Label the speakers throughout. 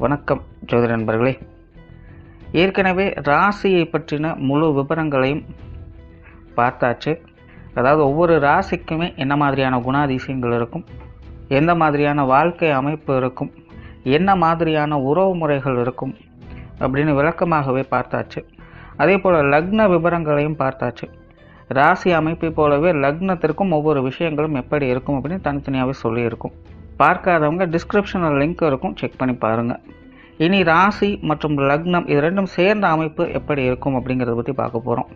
Speaker 1: வணக்கம் ஜோதிட நண்பர்களே. ஏற்கனவே ராசியை பற்றின முழு விவரங்களையும் பார்த்தாச்சு. அதாவது ஒவ்வொரு ராசிக்குமே என்ன மாதிரியான குணாதிசயங்கள் இருக்கும், எந்த மாதிரியான வாழ்க்கை அமைப்பு இருக்கும், என்ன மாதிரியான உறவு முறைகள் இருக்கும் அப்படின்னு விளக்கமாகவே பார்த்தாச்சு. அதே போல் லக்ன விவரங்களையும் பார்த்தாச்சு. ராசி அமைப்பை போலவே லக்னத்திற்கும் ஒவ்வொரு விஷயங்களும் எப்படி இருக்கும் அப்படின்னு தனித்தனியாகவே சொல்லியிருக்கும். பார்க்காதவங்க டிஸ்கிரிப்ஷனில் லிங்க் இருக்கும், செக் பண்ணி பாருங்கள். இனி ராசி மற்றும் லக்னம் இது ரெண்டும் சேர்ந்த அமைப்பு எப்படி இருக்கும் அப்படிங்கிறத பற்றி பார்க்க போகிறோம்.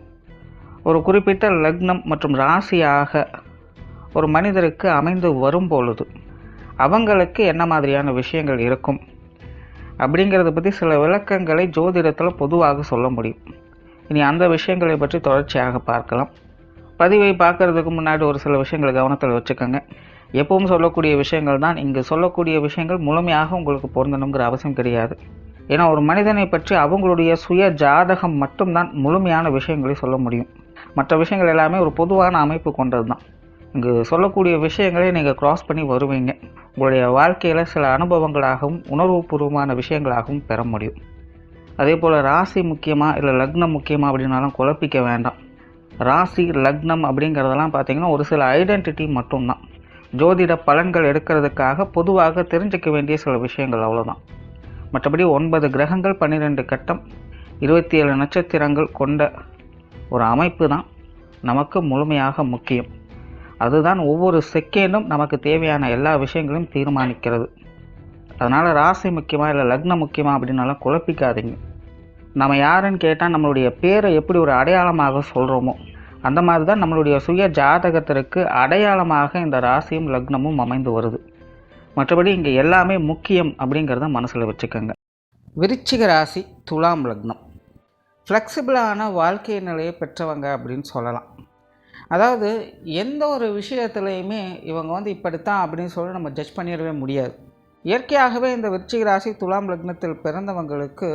Speaker 1: ஒரு குறிப்பிட்ட லக்னம் மற்றும் ராசியாக ஒரு மனிதருக்கு அமைந்து வரும் பொழுது அவங்களுக்கு என்ன மாதிரியான விஷயங்கள் இருக்கும் அப்படிங்கிறத பற்றி சில விளக்கங்களை ஜோதிடத்தில் பொதுவாக சொல்ல முடியும். இனி அந்த விஷயங்களை பற்றி தொடர்ச்சியாக பார்க்கலாம். பதிவை பார்க்குறதுக்கு முன்னாடி ஒரு சில விஷயங்களை கவனத்தில் வச்சுக்கோங்க. எப்பவும் சொல்லக்கூடிய விஷயங்கள் தான். இங்கு சொல்லக்கூடிய விஷயங்கள் முழுமையாக உங்களுக்கு பொருந்தணுங்கிற அவசியம் கிடையாது. ஏன்னா ஒரு மனிதனை பற்றி அவங்களுடைய சுய ஜாதகம் மட்டும்தான் முழுமையான விஷயங்களை சொல்ல முடியும். மற்ற விஷயங்கள் எல்லாமே ஒரு பொதுவான அமைப்பு கொண்டது தான். இங்கு சொல்லக்கூடிய விஷயங்களை நீங்கள் கிராஸ் பண்ணி வருவீங்க. உங்களுடைய வாழ்க்கையில் சில அனுபவங்களாகவும் உணர்வுபூர்வமான விஷயங்களாகவும் பெற முடியும். அதே போல் ராசி முக்கியமாக இல்லை லக்னம் முக்கியமாக அப்படின்னாலும் குழப்பிக்க வேண்டாம். ராசி லக்னம் அப்படிங்கிறதெல்லாம் பார்த்திங்கன்னா ஒரு சில ஐடென்டிட்டி மட்டும்தான். ஜோதிட பலன்கள் எடுக்கிறதுக்காக பொதுவாக தெரிஞ்சிக்க வேண்டிய சில விஷயங்கள் அவ்வளோதான். மற்றபடி 9 கிரகங்கள் 12 கட்டம் 27 நட்சத்திரங்கள் கொண்ட ஒரு அமைப்பு தான் நமக்கு முழுமையாக முக்கியம். அதுதான் ஒவ்வொரு செகண்டும் நமக்கு தேவையான எல்லா விஷயங்களையும் தீர்மானிக்கிறது. அதனால் ராசி முக்கியமாக இல்லை லக்னம் முக்கியமாக அப்படின்னாலும் குழப்பிக்காதீங்க. நம்ம யாருன்னு கேட்டால் நம்மளுடைய பேரை எப்படி ஒரு அடையாளமாக சொல்கிறோமோ அந்த மாதிரி தான் நம்மளுடைய சுய ஜாதகத்திற்கு அடையாளமாக இந்த ராசியும் லக்னமும் அமைந்து வருது. மற்றபடி இங்கே எல்லாமே முக்கியம் அப்படிங்கிறத மனசில் வச்சுக்கோங்க. விருச்சிக ராசி, துலாம் லக்னம். ஃப்ளெக்சிபிளான வாழ்க்கை நிலையை பெற்றவங்க அப்படின்னு சொல்லலாம். அதாவது எந்த ஒரு விஷயத்துலையுமே இவங்க இப்படித்தான் அப்படின்னு சொல்லி நம்ம ஜட்ஜ் பண்ணிடவே முடியாது. இயற்கையாகவே இந்த விருச்சிக ராசி துலாம் லக்னத்தில் பிறந்தவங்களுக்கு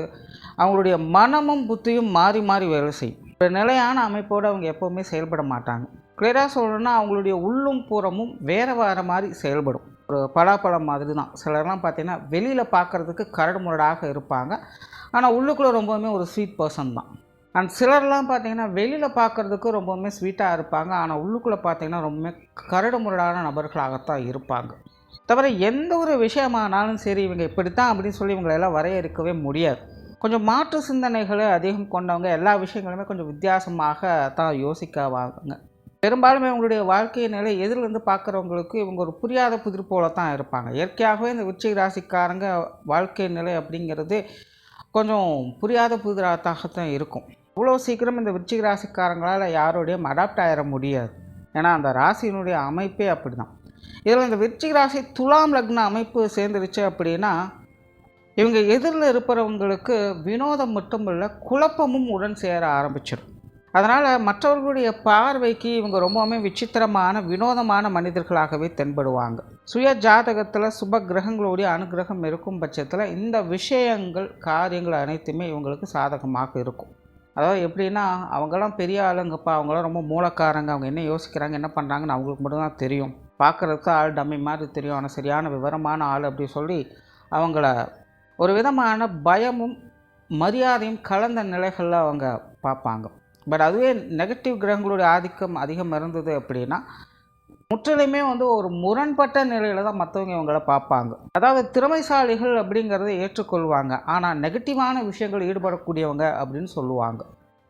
Speaker 1: அவங்களுடைய மனமும் புத்தியும் மாறி மாறி வேலை செய்யும். ஒரு நிலையான அமைப்போடு அவங்க எப்போவுமே செயல்பட மாட்டாங்க. கிளியராக சொல்லணும்னா அவங்களுடைய உள்ளும் புறமும் வேறு வேறு மாதிரி செயல்படும். ஒரு பலாப்பழம் மாதிரி தான். சிலர்லாம் பார்த்திங்கன்னா வெளியில் பார்க்குறதுக்கு கரடு முரடாக இருப்பாங்க, ஆனால் உள்ளுக்குள்ளே ரொம்பவுமே ஒரு ஸ்வீட் பர்சன் தான். அண்ட் சிலர்லாம் பார்த்திங்கன்னா வெளியில் பார்க்குறதுக்கு ரொம்பவுமே ஸ்வீட்டாக இருப்பாங்க, ஆனால் உள்ளுக்குள்ளே பார்த்திங்கன்னா ரொம்பவுமே கரடு முரடான நபர்களாகத்தான் இருப்பாங்க. தவிர எந்த ஒரு விஷயமானாலும் சரி இவங்க இப்படித்தான் அப்படின்னு சொல்லி இவங்களெல்லாம் வரையறுக்கவே முடியாது. கொஞ்சம் மாற்று சிந்தனைகளை அதிகம் கொண்டவங்க எல்லா விஷயங்களுமே கொஞ்சம் வித்தியாசமாக தான் யோசிக்கவாங்க. பெரும்பாலுமே இவங்களுடைய வாழ்க்கை நிலை எதிரிலேருந்து பார்க்குறவங்களுக்கு இவங்க ஒரு புரியாத புதிர் போல தான் இருப்பாங்க. இயற்கையாகவே இந்த விருச்சிக ராசிக்காரங்க வாழ்க்கை நிலை அப்படிங்கிறது கொஞ்சம் புரியாத புதிராகத்தான் இருக்கும். இவ்வளோ சீக்கிரம் இந்த விருச்சிக ராசிக்காரங்களால் யாரோடையும் அடாப்ட் ஆகிட முடியாது. ஏன்னா அந்த ராசியினுடைய அமைப்பே அப்படி தான். இதில் இந்த விருச்சிக ராசி துலாம் லக்ன அமைப்பு சேர்ந்துருச்சு அப்படின்னா இவங்க எதிரில் இருப்பவங்களுக்கு வினோதம் மட்டும் இல்லை, குழப்பமும் உடன் சேர ஆரம்பிச்சிடும். அதனால் மற்றவர்களுடைய பார்வைக்கு இவங்க ரொம்பவுமே விசித்திரமான வினோதமான மனிதர்களாகவே தென்படுவாங்க. சுய ஜாதகத்தில் சுப கிரகங்களுடைய அனுகிரகம் இருக்கும் பட்சத்தில் இந்த விஷயங்கள் காரியங்கள் அனைத்துமே இவங்களுக்கு சாதகமாக இருக்கும். அதாவது எப்படின்னா அவங்களாம் பெரிய ஆளுங்கப்பா, அவங்களாம் ரொம்ப மூலக்காரங்க, அவங்க என்ன யோசிக்கிறாங்க என்ன பண்ணுறாங்கன்னு அவங்களுக்கு மட்டும்தான் தெரியும், பார்க்குறதுக்கு ஆள் டம்மி மாதிரி தெரியும், ஆனால் சரியான விவரமான ஆள் அப்படி சொல்லி அவங்கள ஒரு விதமான பயமும் மரியாதையும் கலந்த நிலைகளில் அவங்க பார்ப்பாங்க. பட் அதுவே நெகட்டிவ் கிரகங்களுடைய ஆதிக்கம் அதிகம் இருந்தது அப்படின்னா முற்றிலுமே ஒரு முரண்பட்ட நிலையில் தான் மற்றவங்க இவங்கள பார்ப்பாங்க. அதாவது திறமைசாலிகள் அப்படிங்கிறத ஏற்றுக்கொள்வாங்க, ஆனால் நெகட்டிவான விஷயங்கள் ஈடுபடக்கூடியவங்க அப்படின்னு சொல்லுவாங்க.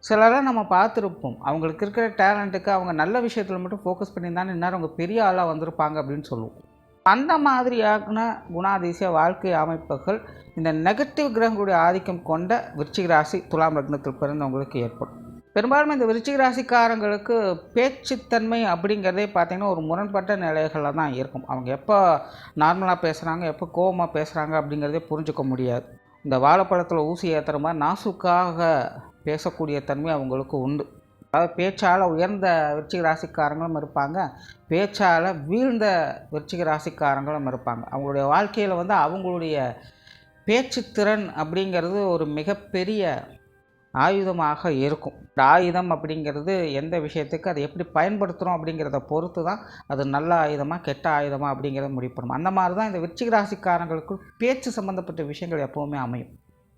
Speaker 1: சிலரெல்லாம் நம்ம பார்த்துருப்போம், அவங்களுக்கு இருக்கிற டேலண்ட்டுக்கு அவங்க நல்ல விஷயத்தில் மட்டும் ஃபோக்கஸ் பண்ணியிருந்தாலும் இந்நேரம் அவங்க பெரிய ஆளாக வந்திருப்பாங்க அப்படின்னு சொல்லுவோம். அந்த மாதிரியான குணாதிசய வாழ்க்கை அமைப்புகள் இந்த நெகட்டிவ் கிரகங்களுடைய ஆதிக்கம் கொண்ட விருச்சிக ராசி துலாம் லக்னத்தில் பிறந்தவங்களுக்கு ஏற்படும். பெரும்பாலும் இந்த விருச்சிக ராசிக்காரங்களுக்கு பேச்சுத்தன்மை அப்படிங்கிறதே பார்த்திங்கன்னா ஒரு முரண்பட்ட நிலைகளில் தான் இருக்கும். அவங்க எப்போ நார்மலாக பேசுகிறாங்க, எப்போ கோபமாக பேசுகிறாங்க அப்படிங்கிறதே புரிஞ்சுக்க முடியாது. இந்த வாழைப்பழத்தில் ஊசி ஏற்றுற மாதிரி நாசுக்காக பேசக்கூடிய தன்மை அவங்களுக்கு உண்டு. அதாவது பேச்சால் உயர்ந்த விருச்சிக ராசிக்காரங்களும் இருப்பாங்க, பேச்சால் வீழ்ந்த விருச்சிக ராசிக்காரங்களும் இருப்பாங்க. அவங்களுடைய வாழ்க்கையில் அவங்களுடைய பேச்சு திறன் அப்படிங்கிறது ஒரு மிகப்பெரிய ஆயுதமாக இருக்கும். இந்த ஆயுதம் அப்படிங்கிறது எந்த விஷயத்துக்கு அதை எப்படி பயன்படுத்துகிறோம் அப்படிங்கிறத பொறுத்து தான் அது நல்ல ஆயுதமாக கெட்ட ஆயுதமாக அப்படிங்கிறத முடிவு பண்ணும். அந்த மாதிரி தான் இந்த விருச்சிக ராசிக்காரங்களுக்கு பேச்சு சம்மந்தப்பட்ட விஷயங்கள் எப்போவுமே அமையும்.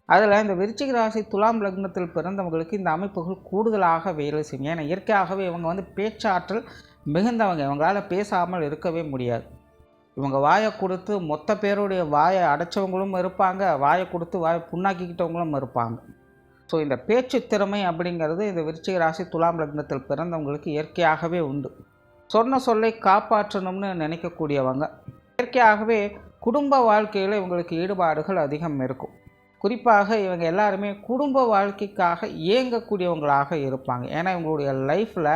Speaker 1: அதில் இந்த விருச்சிக ராசி துலாம் லக்னத்தில் பிறந்தவங்களுக்கு இந்த அமைப்புகள் கூடுதலாக வேலை செய்யும். ஏன்னா இயற்கையாகவே இவங்க பேச்சாற்றல் மிகுந்தவங்க. இவங்களால் பேசாமல் இருக்கவே முடியாது. இவங்க வாயை கொடுத்து மொத்த பேருடைய வாயை அடைச்சவங்களும் இருப்பாங்க, வாயை கொடுத்து வாயை புண்ணாக்கிக்கிட்டவங்களும் இருப்பாங்க. ஸோ இந்த பேச்சு திறமை அப்படிங்கிறது இந்த விருச்சிக ராசி துலாம் லக்னத்தில் பிறந்தவங்களுக்கு இயற்கையாகவே உண்டு. சொன்ன சொல்லை காப்பாற்றணும்னு நினைக்கக்கூடியவங்க. இயற்கையாகவே குடும்ப வாழ்க்கையில் இவங்களுக்கு ஈடுபாடுகள் அதிகம் இருக்கும். குறிப்பாக இவங்க எல்லாருமே குடும்ப வாழ்க்கைக்காக இயங்கக்கூடியவங்களாக இருப்பாங்க. ஏன்னா இவங்களுடைய லைஃப்பில்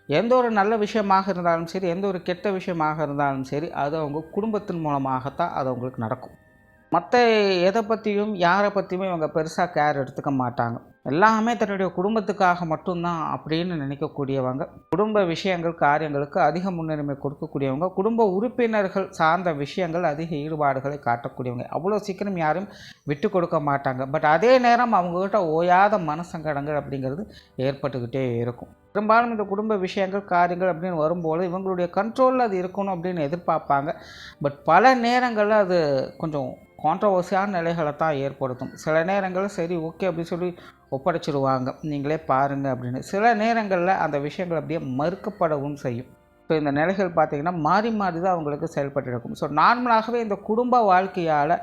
Speaker 1: எந்த ஒரு நல்ல விஷயமாக இருந்தாலும் சரி, எந்த ஒரு கெட்ட விஷயமாக இருந்தாலும் சரி, அது அவங்க குடும்பத்தின் மூலமாகத்தான் அது அவங்களுக்கு நடக்கும். மற்ற எதை பற்றியும் யாரை பற்றியுமே இவங்க பெருசாக கேர் எடுத்துக்க மாட்டாங்க. எல்லாமே தன்னுடைய குடும்பத்துக்காக மட்டும்தான் அப்படின்னு நினைக்கக்கூடியவங்க. குடும்ப விஷயங்கள் காரியங்களுக்கு அதிக முன்னுரிமை கொடுக்கக்கூடியவங்க. குடும்ப உறுப்பினர்கள் சார்ந்த விஷயங்கள் அதிக ஈடுபாடுகளை காட்டக்கூடியவங்க. அவ்வளோ சீக்கிரம் யாரும் விட்டு கொடுக்க மாட்டாங்க. பட் அதே நேரம் அவங்கக்கிட்ட ஓயாத மனசங்கடங்கள் அப்படிங்கிறது ஏற்பட்டுக்கிட்டே இருக்கும். பெரும்பாலும் இந்த குடும்ப விஷயங்கள் காரியங்கள் அப்படின்னு வரும்போது இவங்களுடைய கண்ட்ரோலில் அது இருக்கணும் அப்படின்னு எதிர்பார்ப்பாங்க. பட் பல நேரங்களில் அது கொஞ்சம் கான்ட்ரவர்சியான நிலைகளை தான் ஏற்படுத்தும். சில நேரங்களில் சரி ஓகே அப்படின்னு சொல்லி ஒப்படைச்சிடுவாங்க, நீங்களே பாருங்கள் அப்படின்னு. சில நேரங்களில் அந்த விஷயங்கள் அப்படியே மறுக்கப்படவும் செய்யும். ஸோ இந்த நிலைகள் பார்த்திங்கன்னா மாறி மாறி தான் அவங்களுக்கு செயல்பட்டு இருக்கும். ஸோ நார்மலாகவே இந்த குடும்ப வாழ்க்கையால்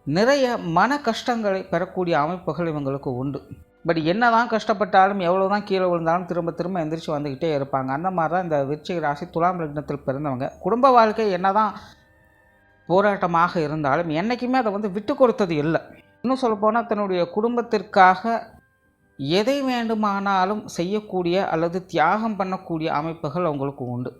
Speaker 1: நிறைய மன கஷ்டங்களை பெறக்கூடிய அமைப்புகள் இவங்களுக்கு உண்டு. பட் என்ன தான் கஷ்டப்பட்டாலும் எவ்வளோ தான் கீழே விழுந்தாலும் திரும்ப திரும்ப எந்திரிச்சு வந்துக்கிட்டே இருப்பாங்க. அந்த மாதிரி தான் இந்த விருச்சிக ராசி துலாம் லக்னத்தில் பிறந்தவங்க. குடும்ப வாழ்க்கை என்ன தான் போராட்டமாக இருந்தாலும் என்றைக்குமே அதை விட்டு கொடுத்தது இல்லை. இன்னும் சொல்லப்போனால் தன்னுடைய குடும்பத்திற்காக எதை வேண்டுமானாலும் செய்யக்கூடிய அல்லது தியாகம் பண்ணக்கூடிய அமைப்புகள் அவங்களுக்கு உண்டு.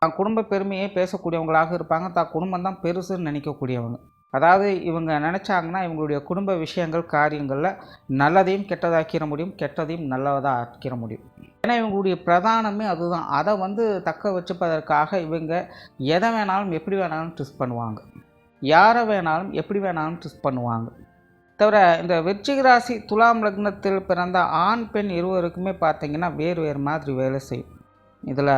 Speaker 1: தான் குடும்ப பெருமையை பேசக்கூடியவங்களாக இருப்பாங்க. தான் குடும்பம் தான் பெருசுன்னு நினைக்கக்கூடியவங்க. அதாவது இவங்க நினச்சாங்கன்னா இவங்களுடைய குடும்ப விஷயங்கள் காரியங்களில் நல்லதையும் கெட்டதாக்கிற முடியும், கெட்டதையும் நல்லதாக ஆக்கிற முடியும். ஏன்னா இவங்களுடைய பிரதானமே அதுதான். அதை தக்க வச்சுப்பதற்காக இவங்க எதை வேணாலும் எப்படி வேணாலும் ட்விஸ்ட் பண்ணுவாங்க, யாரை வேணாலும் எப்படி வேணாலும் ட்விஸ்ட் பண்ணுவாங்க. தவிர இந்த விருச்சிக ராசி துலாம் லக்னத்தில் பிறந்த ஆண் பெண் இருவருக்குமே பார்த்திங்கன்னா வேறு வேறு மாதிரி வேலை செய்யும். இதில்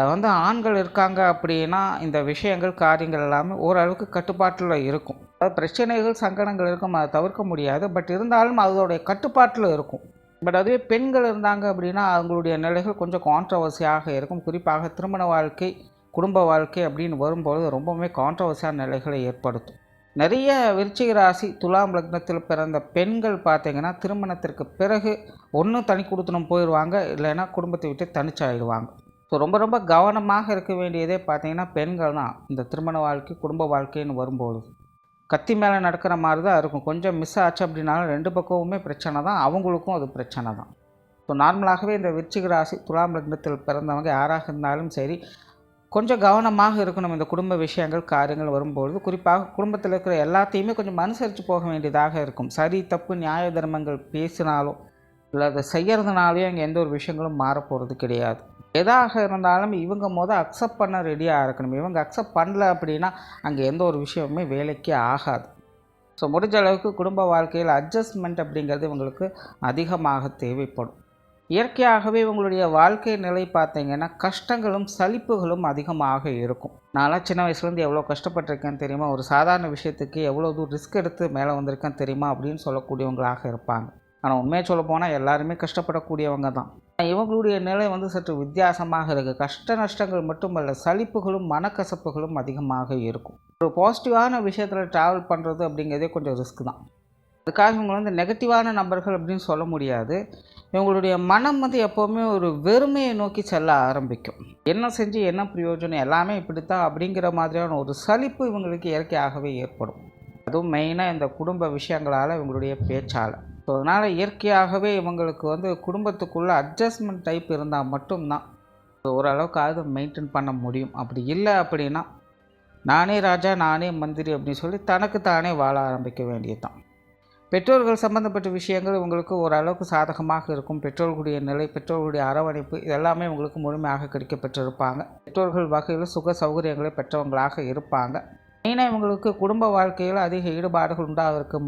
Speaker 1: ஆண்கள் இருக்காங்க அப்படின்னா இந்த விஷயங்கள் காரியங்கள் எல்லாமே ஓரளவுக்கு கட்டுப்பாட்டில் இருக்கும். அதாவது பிரச்சனைகள் சங்கடங்கள் இருக்கும், அதை தவிர்க்க முடியாது. பட் இருந்தாலும் அதோடைய கட்டுப்பாட்டில் இருக்கும். பட் அதுவே பெண்கள் இருந்தாங்க அப்படின்னா அவங்களுடைய நிலைகள் கொஞ்சம் கான்ட்ரவர்சியாக இருக்கும். குறிப்பாக திருமண வாழ்க்கை குடும்ப வாழ்க்கை அப்படின்னு வரும்பொழுது ரொம்பவுமே கான்ட்ரவர்சியான நிலைகளை ஏற்படுத்தும். நிறைய விருச்சிக ராசி துலாம் லக்னத்தில் பிறந்த பெண்கள் பார்த்திங்கன்னா திருமணத்திற்கு பிறகு ஒன்று தனி கொடுத்தனும் போயிடுவாங்க, இல்லைன்னா குடும்பத்தை விட்டு தனிச்சாயிடுவாங்க. ஸோ ரொம்ப ரொம்ப கவனமாக இருக்க வேண்டியதே பார்த்திங்கன்னா பெண்கள் தான். இந்த திருமண வாழ்க்கை குடும்ப வாழ்க்கைன்னு வரும்பொழுது கத்தி மேலே நடக்கிற மாதிரி தான் இருக்கும். கொஞ்சம் மிஸ் ஆச்சு அப்படின்னாலும் ரெண்டு பக்கமுமே பிரச்சனை தான், அவங்களுக்கும் அது பிரச்சனை தான். ஸோ நார்மலாகவே இந்த விருச்சிக ராசி துலாம் லக்னத்தில் பிறந்தவங்க யாராக இருந்தாலும் சரி கொஞ்சம் கவனமாக இருக்கணும். இந்த குடும்ப விஷயங்கள் காரியங்கள் வரும்பொழுது குறிப்பாக குடும்பத்தில் இருக்கிற எல்லாத்தையுமே கொஞ்சம் அனுசரித்து போக வேண்டியதாக இருக்கும். சரி தப்பு நியாய தர்மங்கள் பேசினாலும் இல்லை அதை செய்கிறதுனாலையும் இங்கே எந்த ஒரு விஷயங்களும் மாறப்போகிறது கிடையாது. எதாக இருந்தாலும் இவங்க அக்செப்ட் பண்ண ரெடியாக இருக்கணும். இவங்க அக்செப்ட் பண்ணல அப்படின்னா அங்கே எந்த ஒரு விஷயமுமே வேலைக்கே ஆகாது. ஸோ முடிஞ்ச அளவுக்கு குடும்ப வாழ்க்கையில் அட்ஜஸ்ட்மெண்ட் அப்படிங்கிறது இவங்களுக்கு அதிகமாக தேவைப்படும். இயற்கையாகவே இவங்களுடைய வாழ்க்கை நிலை பார்த்திங்கன்னா கஷ்டங்களும் சலிப்புகளும் அதிகமாக இருக்கும். நான்லாம் சின்ன வயசுலேருந்து எவ்வளோ கஷ்டப்பட்டிருக்கேன்னு தெரியுமா, ஒரு சாதாரண விஷயத்துக்கு எவ்வளோ தூரம் ரிஸ்க் எடுத்து மேலே வந்திருக்கேன்னு தெரியுமா அப்படின்னு சொல்லக்கூடியவங்களாக இருப்பாங்க. ஆனால் உண்மையை சொல்ல போனால் எல்லாருமே கஷ்டப்படக்கூடியவங்க தான். இவங்களுடைய நிலை சற்று வித்தியாசமாக இருக்குது. கஷ்ட நஷ்டங்கள் மட்டுமல்ல, சலிப்புகளும் மனக்கசப்புகளும் அதிகமாக இருக்கும். ஒரு பாசிட்டிவான விஷயத்தில் ட்ராவல் பண்ணுறது அப்படிங்கிறதே கொஞ்சம் ரிஸ்க் தான். அதுக்காக இவங்க நெகட்டிவான நபர்கள் அப்படின்னு சொல்ல முடியாது. இவங்களுடைய மனம் எப்போவுமே ஒரு வெறுமையை நோக்கி செல்ல ஆரம்பிக்கும். என்ன செஞ்சு என்ன பிரயோஜனம், எல்லாமே இப்படித்தான் அப்படிங்கிற மாதிரியான ஒரு சலிப்பு இவங்களுக்கு இயற்கையாகவே ஏற்படும். அதுவும் மெயினாக இந்த குடும்ப விஷயங்களால் இவங்களுடைய பேச்சால். ஸோ அதனால் இயற்கையாகவே இவங்களுக்கு குடும்பத்துக்குள்ளே அட்ஜஸ்ட்மெண்ட் டைப் இருந்தால் மட்டும்தான் ஓரளவுக்கு அது மெயின்டைன் பண்ண முடியும். அப்படி இல்லை அப்படின்னா நானே ராஜா நானே மந்திரி அப்படின்னு சொல்லி தனக்கு தானே வாழ ஆரம்பிக்க வேண்டியது தான். பெற்றோர்கள் சம்மந்தப்பட்ட விஷயங்கள் இவங்களுக்கு ஓரளவுக்கு சாதகமாக இருக்கும். பெற்றோர்களுடைய நிலை, பெற்றோர்களுடைய அரவணைப்பு இதெல்லாமே இவங்களுக்கு முழுமையாக கிடைக்கப்பெற்றிருப்பாங்க. பெற்றோர்கள் வகையில் சுக சௌகரியங்களை பெற்றவங்களாக இருப்பாங்க. மெயினாக இவங்களுக்கு குடும்ப வாழ்க்கையில் அதிக ஈடுபாடுகள் உண்டாவதற்கு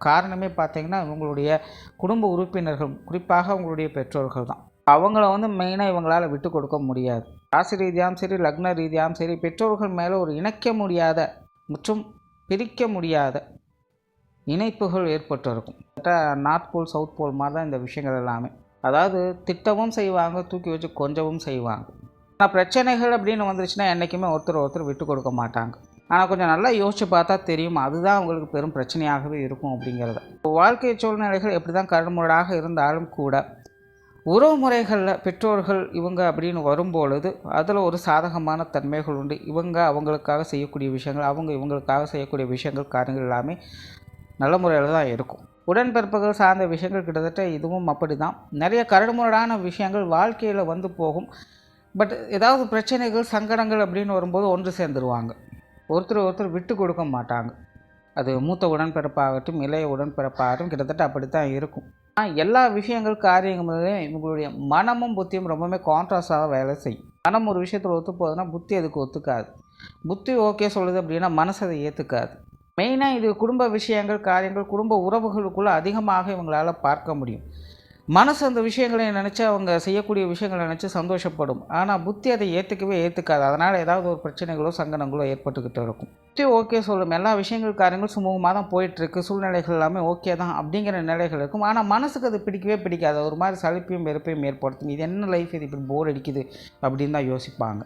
Speaker 1: காரணமே பார்த்திங்கன்னா இவங்களுடைய குடும்ப உறுப்பினர்கள், குறிப்பாக அவங்களுடைய பெற்றோர்கள் தான். அவங்கள வந்து மெயினாக இவங்களால் விட்டு கொடுக்க முடியாது. ராசி ரீதியாகவும் சரி, லக்ன ரீதியாகவும் சரி, பெற்றோர்கள் மேலே ஒரு இணைக்க முடியாத மற்றும் பிரிக்க முடியாத இணைப்புகள் ஏற்பட்டு இருக்கும். நார்த் போல் சவுத் போல் மாதிரி தான் இந்த விஷயங்கள் எல்லாமே. அதாவது திட்டமும் செய்வாங்க, தூக்கி வச்சு கொஞ்சமும் செய்வாங்க. ஆனால் பிரச்சனைகள் அப்படின்னு வந்துருச்சுன்னா என்றைக்குமே ஒருத்தர் விட்டு கொடுக்க மாட்டாங்க. ஆனால் கொஞ்சம் நல்லா யோசித்து பார்த்தா தெரியும், அதுதான் அவங்களுக்கு பெரும் பிரச்சனையாகவே இருக்கும் அப்படிங்கிறத. வாழ்க்கை சூழ்நிலைகள் எப்படி தான் கடுமுரடாக இருந்தாலும் கூட உறவு முறைகளில் பெற்றோர்கள் இவங்க அப்படின்னு வரும்பொழுது அதில் ஒரு சாதகமான தன்மைகள் உண்டு. இவங்க அவங்களுக்காக செய்யக்கூடிய விஷயங்கள், அவங்க இவங்களுக்காக செய்யக்கூடிய விஷயங்கள், காரியங்கள் எல்லாமே நல்ல முறையில் தான் இருக்கும். உடன்பிறப்புகள் சார்ந்த விஷயங்கள் கிட்டத்தட்ட இதுவும் அப்படி தான். நிறைய கரடுமுரடான விஷயங்கள் வாழ்க்கையில் வந்து போகும். பட் ஏதாவது பிரச்சனைகள், சங்கடங்கள் அப்படின்னு வரும்போது ஒன்று சேர்ந்துருவாங்க. ஒருத்தர் விட்டு கொடுக்க மாட்டாங்க. அது மூத்த உடன்பிறப்பாகட்டும், இளைய உடன்பிறப்பாகட்டும், கிட்டத்தட்ட அப்படி தான் இருக்கும். எல்லா விஷயங்கள், காரியங்களையும் இவங்களுடைய மனமும் புத்தியும் ரொம்பவுமே கான்ட்ராஸ்டாக வேலை செய்யும். மனம் ஒரு விஷயத்தில் ஒத்து போகுதுன்னா புத்தி அதுக்கு ஒத்துக்காது. புத்தி ஓகே சொல்லுது அப்படின்னா மனசு அதை ஏற்றுக்காது. மெயினாக இது குடும்ப விஷயங்கள், காரியங்கள், குடும்ப உறவுகளுக்குள்ளே அதிகமாக இவங்களால் பார்க்க முடியும். மனசு அந்த விஷயங்களை நினச்சி, அவங்க செய்யக்கூடிய விஷயங்களை நினச்சி சந்தோஷப்படும். ஆனால் புத்தி அதை ஏற்றுக்காது. அதனால் ஏதாவது ஒரு பிரச்சனைகளோ சங்கடங்களோ ஏற்பட்டுக்கிட்டு இருக்கும். புத்தி ஓகே சொல்லும், எல்லா விஷயங்கள், காரியங்கள் சுமூகமாக தான் போயிட்டுருக்கு, சூழ்நிலைகள் எல்லாமே ஓகே தான் அப்படிங்கிற நிலைகள் இருக்கும். ஆனால் மனசுக்கு அது பிடிக்காது. ஒரு மாதிரி சலிப்பையும் வெறுப்பையும் ஏற்படுத்தும். இது என்ன லைஃப், இது இப்படி போர் அடிக்குது அப்படின்னு தான் யோசிப்பாங்க.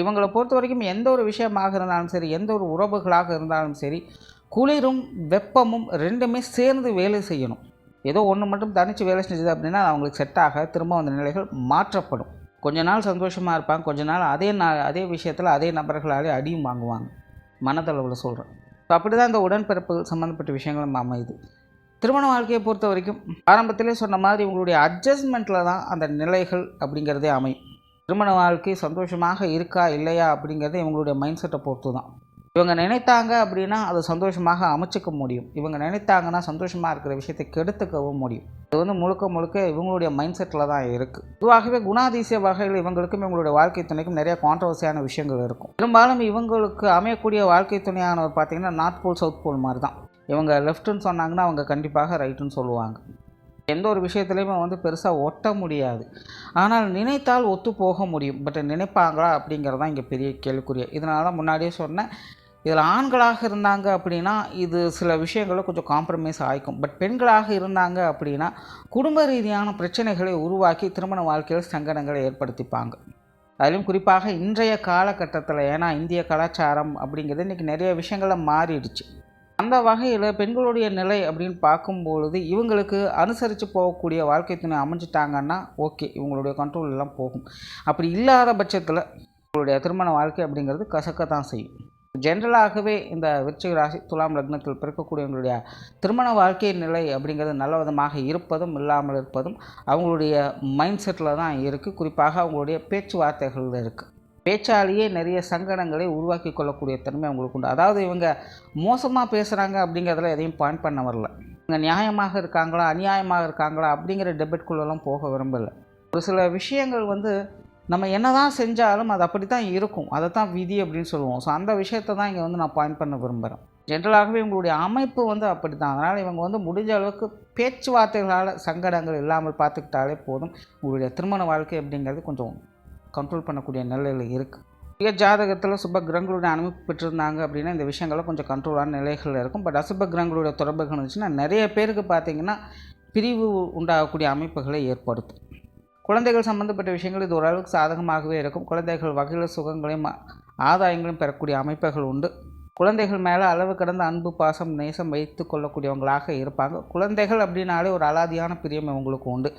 Speaker 1: இவங்களை பொறுத்த வரைக்கும் எந்த ஒரு விஷயமாக இருந்தாலும் சரி, எந்த ஒரு உறவுகளாக இருந்தாலும் சரி, குளிரும் வெப்பமும் ரெண்டுமே சேர்ந்து வேலை செய்யணும். ஏதோ ஒன்று மட்டும் தனித்து வேலை செஞ்சது அப்படின்னா அவங்களுக்கு செட் ஆக திரும்ப அந்த நிலைகள் மாற்றப்படும். கொஞ்ச நாள் சந்தோஷமாக இருப்பாங்க, கொஞ்ச நாள் அதே விஷயத்தில் அதே நபர்களாலே அடியும் வாங்குவாங்க. மனதளவில் சொல்கிறேன். ஸோ அப்படி தான் இந்த உடன்பிறப்பு சம்மந்தப்பட்ட விஷயங்களும் அமையுது. திருமண வாழ்க்கையை பொறுத்த வரைக்கும் ஆரம்பத்திலே சொன்ன மாதிரி உங்களுடைய அட்ஜஸ்ட்மெண்ட்டில் தான் அந்த நிலைகள் அப்படிங்கிறதே அமையும். திருமண வாழ்க்கை சந்தோஷமாக இருக்கா இல்லையா அப்படிங்கிறது இவங்களுடைய மைண்ட் செட்டை பொறுத்து தான். இவங்க நினைத்தாங்க அப்படின்னா அதை சந்தோஷமாக அமைச்சிக்க முடியும். இவங்க நினைத்தாங்கன்னா சந்தோஷமாக இருக்கிற விஷயத்தை கெடுத்துக்கவும் முடியும். இது வந்து முழுக்க இவங்களுடைய மைண்ட் செட்டில் தான் இருக்குது. இதுவாகவே குணாதிசய வகையில் இவங்களுக்கும் இவங்களுடைய வாழ்க்கை துணைக்கும் நிறைய கான்ட்ரவர்சியான விஷயங்கள் இருக்கும். பெரும்பாலும் இவங்களுக்கு அமையக்கூடிய வாழ்க்கை துணையானவர் பார்த்திங்கன்னா நார்த் போல் சவுத் போல் மாதிரி தான். இவங்க லெஃப்ட்டுன்னு சொன்னாங்கன்னா அவங்க கண்டிப்பாக ரைட்டுன்னு சொல்லுவாங்க. எந்த ஒரு விஷயத்துலையுமே வந்து பெருசாக ஒட்ட முடியாது. ஆனால் நினைத்தால் ஒத்து போக முடியும். பட் நினைப்பாங்களா அப்படிங்கிறது தான் இங்கே பெரிய கேள்விக்குரிய. இதனால தான் முன்னாடியே சொன்னேன், இதில் ஆண்களாக இருந்தாங்க அப்படின்னா இது சில விஷயங்களை கொஞ்சம் காம்ப்ரமைஸ் ஆகிக்கும். பட் பெண்களாக இருந்தாங்க அப்படின்னா குடும்ப ரீதியான பிரச்சனைகளை உருவாக்கி திருமண வாழ்க்கையில் சங்கடங்களை ஏற்படுத்திப்பாங்க. அதிலும் குறிப்பாக இன்றைய காலகட்டத்தில், ஏன்னா இந்திய கலாச்சாரம் அப்படிங்கிறது இன்றைக்கி நிறைய விஷயங்களில் மாறிடுச்சு. அந்த வகையில் பெண்களுடைய நிலை அப்படின்னு பார்க்கும்பொழுது இவங்களுக்கு அனுசரித்து போகக்கூடிய வாழ்க்கை துணை அமைஞ்சிட்டாங்கன்னா ஓகே, இவங்களுடைய கண்ட்ரோல் எல்லாம் போகும். அப்படி இல்லாத பட்சத்தில் இவங்களுடைய திருமண வாழ்க்கை அப்படிங்கிறது கசக்கத்தான் செய்யும். ஜென்ரலாகவே இந்த விருச்சிக ராசி, துலாம் லக்னத்தில் பிறக்கக்கூடியவங்களுடைய திருமண வாழ்க்கை நிலை அப்படிங்கிறது நல்ல விதமாக இருப்பதும் இல்லாமல் இருப்பதும் அவங்களுடைய மைண்ட் செட்டில் தான் இருக்குது. குறிப்பாக அவங்களுடைய பேச்சுவார்த்தைகளில் இருக்குது. பேச்சாலேயே நிறைய சங்கடங்களை உருவாக்கி கொள்ளக்கூடிய தன்மை அவங்களுக்கு உண்டு. அதாவது இவங்க மோசமாக பேசுகிறாங்க அப்படிங்கிறதுல எதையும் பாயிண்ட் பண்ண வரல. இவங்க நியாயமாக இருக்காங்களா அநியாயமாக இருக்காங்களா அப்படிங்கிற டெபேட்குள்ளெல்லாம் போக விரும்பலை. ஒரு சில விஷயங்கள் வந்து நம்ம என்ன தான் செஞ்சாலும் அது அப்படி தான் இருக்கும். அதை தான் விதி அப்படின்னு சொல்லுவோம். ஸோ அந்த விஷயத்தை தான் இங்கே வந்து நான் பாயிண்ட் பண்ண விரும்புகிறேன். ஜென்ரலாகவே இவங்களுடைய அமைப்பு வந்து அப்படி தான். அதனால் இவங்க வந்து முடிஞ்ச அளவுக்கு பேச்சுவார்த்தைகளால் சங்கடங்கள் இல்லாமல் பார்த்துக்கிட்டாலே போதும். உங்களுடைய திருமண வாழ்க்கை அப்படிங்கிறது கொஞ்சம் கண்ட்ரோல் பண்ணக்கூடிய நிலையில் இருக்குது. மிக ஜாதகத்தில் சுப கிரகங்களுடைய அமைப்பு பெற்றிருந்தாங்க அப்படின்னா இந்த விஷயங்கள்லாம் கொஞ்சம் கண்ட்ரோலான நிலைகளில் இருக்கும். பட் அசுப கிரகங்களுடைய தொடர்புகள் இருந்துச்சுன்னா நிறைய பேருக்கு பார்த்திங்கன்னா பிரிவு உண்டாகக்கூடிய அமைப்புகளை ஏற்படுத்தும். குழந்தைகள் சம்மந்தப்பட்ட விஷயங்கள் இது ஓரளவுக்கு சாதகமாகவே இருக்கும். குழந்தைகள் வகையில் சுகங்களையும் ஆதாயங்களையும் பெறக்கூடிய அமைப்புகள் உண்டு. குழந்தைகள் மேலே அளவு கடந்த அன்பு, பாசம், நேசம் வைத்து கொள்ளக்கூடியவங்களாக இருப்பாங்க. குழந்தைகள் அப்படின்னாலே ஒரு அலாதியான பிரியம் இவங்களுக்கு உண்டு.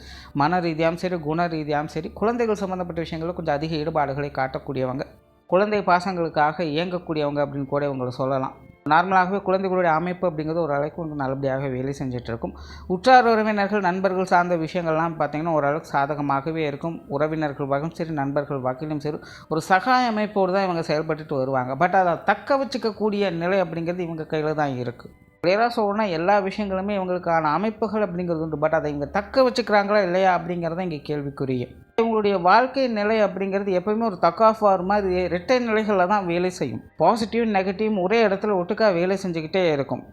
Speaker 1: மன ரீதியாகவும் சரி, குண ரீதியாகவும் சரி, குழந்தைகள் சம்மந்தப்பட்ட விஷயங்களில் கொஞ்சம் அதிக ஈடுபாடுகளை காட்டக்கூடியவங்க, குழந்தை பாசங்களுக்காக இயங்கக்கூடியவங்க அப்படின்னு கூட இவங்களை சொல்லலாம். நார்மலாகவே குழந்தைகளுடைய அமைப்பு அப்படிங்கிறது ஓரளவுக்கு கொஞ்சம் நல்லபடியாக வேலை செஞ்சிட்ருக்கும். உற்றார் உறவினர்கள், நண்பர்கள் சார்ந்த விஷயங்கள்லாம் பார்த்திங்கன்னா ஓரளவுக்கு சாதகமாகவே இருக்கும். உறவினர்கள் வகையும் சரி, நண்பர்கள் வகையிலும் சரி, ஒரு சகாய அமைப்போடு தான் இவங்க செயல்பட்டுட்டு வருவாங்க. பட் அதை தக்க வச்சுக்கக்கூடிய நிலை அப்படிங்கிறது இவங்க கையில் தான் இருக்குது. கிளியராக சொல்லணும்னா எல்லா விஷயங்களுமே இவங்களுக்கான அமைப்புகள் அப்படிங்கிறது உண்டு. பட் அதை இவங்க தக்க வச்சுக்கிறாங்களா இல்லையா அப்படிங்கிறத இங்கே கேள்விக்குரிய. இவங்களுடைய வாழ்க்கை நிலை அப்படிங்கிறது எப்போயுமே ஒரு தக்காஃபார் மாதிரி இரட்டை நிலைகளில் தான் வேலை செய்யும். பாசிட்டிவ் நெகட்டிவ் ஒரே இடத்துல ஒட்டுக்கா வேலை செஞ்சுக்கிட்டே இருக்கும்.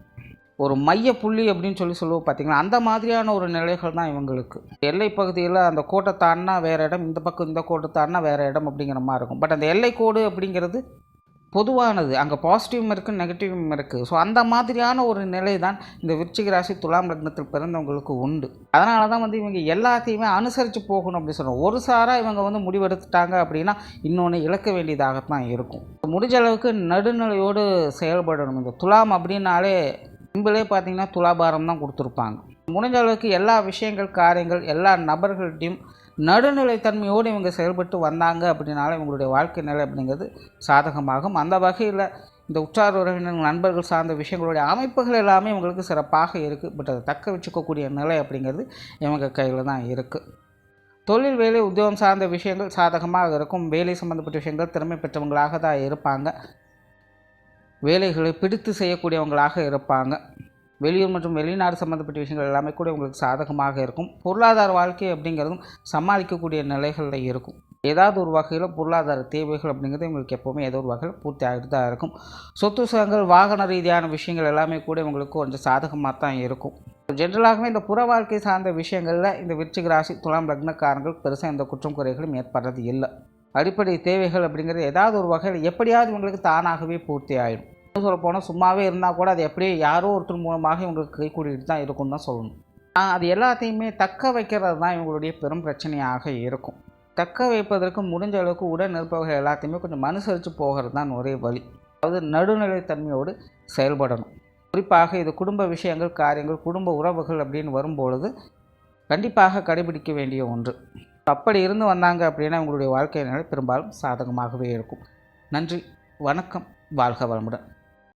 Speaker 1: ஒரு மைய புள்ளி அப்படின்னு சொல்லுவோம் பார்த்தீங்களா, அந்த மாதிரியான ஒரு நிலைகள் தான் இவங்களுக்கு. எல்லை பகுதியில் அந்த கோட்டை தாண்டினா வேறு இடம், இந்த பக்கம் இந்த கோட்டை தாண்டினா வேறு இடம் அப்படிங்கிற மாதிரி இருக்கும். பட் அந்த எல்லை கோடு அப்படிங்கிறது பொதுவானது. அங்கே பாசிட்டிவும் இருக்குது, நெகட்டிவும் இருக்குது. ஸோ அந்த மாதிரியான ஒரு நிலை தான் இந்த விருச்சிக ராசி துலாம் லக்னத்தில் பிறந்தவங்களுக்கு உண்டு. அதனால தான் இவங்க எல்லாத்தையுமே அனுசரித்து போகணும் அப்படின்னு சொல்கிறோம். ஒரு சாராக இவங்க முடிவெடுத்துட்டாங்க அப்படின்னா இன்னொன்று இழக்க வேண்டியதாகத்தான் இருக்கும். முடிஞ்ச அளவுக்கு நடுநிலையோடு செயல்படணும். இந்த துலாம் அப்படின்னாலே சிம்பிளே பார்த்திங்கன்னா துலாபாரம் தான் கொடுத்துருப்பாங்க. முடிஞ்ச அளவுக்கு எல்லா விஷயங்கள், காரியங்கள், எல்லா நபர்கள்ட்டையும் நடுநிலைத்தன்மையோடு இவங்க செயல்பட்டு வந்தாங்க அப்படின்னால இவங்களுடைய வாழ்க்கை நிலை அப்படிங்கிறது சாதகமாகும். அந்த வகையில் இந்த உற்றார் உறவினர், நண்பர்கள் சார்ந்த விஷயங்களுடைய அமைப்புகள் எல்லாமே இவங்களுக்கு சிறப்பாக இருக்குது. பட் அதை தக்க வச்சுக்கக்கூடிய நிலை அப்படிங்கிறது இவங்க கையில் தான் இருக்குது. தொழில், வேலை, உத்தியோகம் சார்ந்த விஷயங்கள் சாதகமாக இருக்கும். வேலை சம்மந்தப்பட்ட விஷயங்கள் திறமை பெற்றவங்களாக தான் இருப்பாங்க. வேலைகளை பிடித்து செய்யக்கூடியவங்களாக இருப்பாங்க. வெளியூர் மற்றும் வெளிநாடு சம்மந்தப்பட்ட விஷயங்கள் எல்லாமே கூட உங்களுக்கு சாதகமாக இருக்கும். பொருளாதார வாழ்க்கை அப்படிங்கிறதும் சமாளிக்கக்கூடிய நிலைகளில் இருக்கும். ஏதாவது ஒரு வகையில் பொருளாதார தேவைகள் அப்படிங்கிறது உங்களுக்கு எப்போவுமே ஏதோ ஒரு வகையில் பூர்த்தி ஆகிட்டு தான் இருக்கும். சொத்து சுகங்கள், வாகன ரீதியான விஷயங்கள் எல்லாமே கூட உங்களுக்கு கொஞ்சம் சாதகமாக தான் இருக்கும். ஜென்ரலாகவே இந்த புற வாழ்க்கை சார்ந்த விஷயங்களில் இந்த விருச்சிக ராசி துலாம் லக்னக்காரங்கள் பெருசாக எந்த குற்றம் குறைகளும் ஏற்படுறது இல்லை. அடிப்படை தேவைகள் அப்படிங்கிறது ஏதாவது ஒரு வகையில் எப்படியாவது இவங்களுக்கு தானாகவே பூர்த்தி ஆகிடும். சொல்ல போனால் சும்மாவே இருந்தால் கூட அது எப்படியே யாரோ ஒருத்தர் மூலமாக இவங்களுக்கு கை கூட்டிகிட்டு தான் இருக்கும்னு தான் சொல்லணும். அது எல்லாத்தையுமே தக்க வைக்கிறது தான் இவங்களுடைய பெரும் பிரச்சனையாக இருக்கும். தக்க வைப்பதற்கு முடிஞ்ச அளவுக்கு உடன் இருப்பவர்கள் எல்லாத்தையுமே கொஞ்சம் அனுசரித்து போகிறது தான் ஒரே வழி. அதாவது நடுநிலைத்தன்மையோடு செயல்படணும். குறிப்பாக இது குடும்ப விஷயங்கள், காரியங்கள், குடும்ப உறவுகள் அப்படின்னு வரும்பொழுது கண்டிப்பாக கடைபிடிக்க வேண்டிய ஒன்று. அப்படி இருந்து வந்தாங்க அப்படின்னா இவங்களுடைய வாழ்க்கை நிலை பெரும்பாலும் சாதகமாகவே இருக்கும். நன்றி, வணக்கம், வாழ்க வளமுடன்.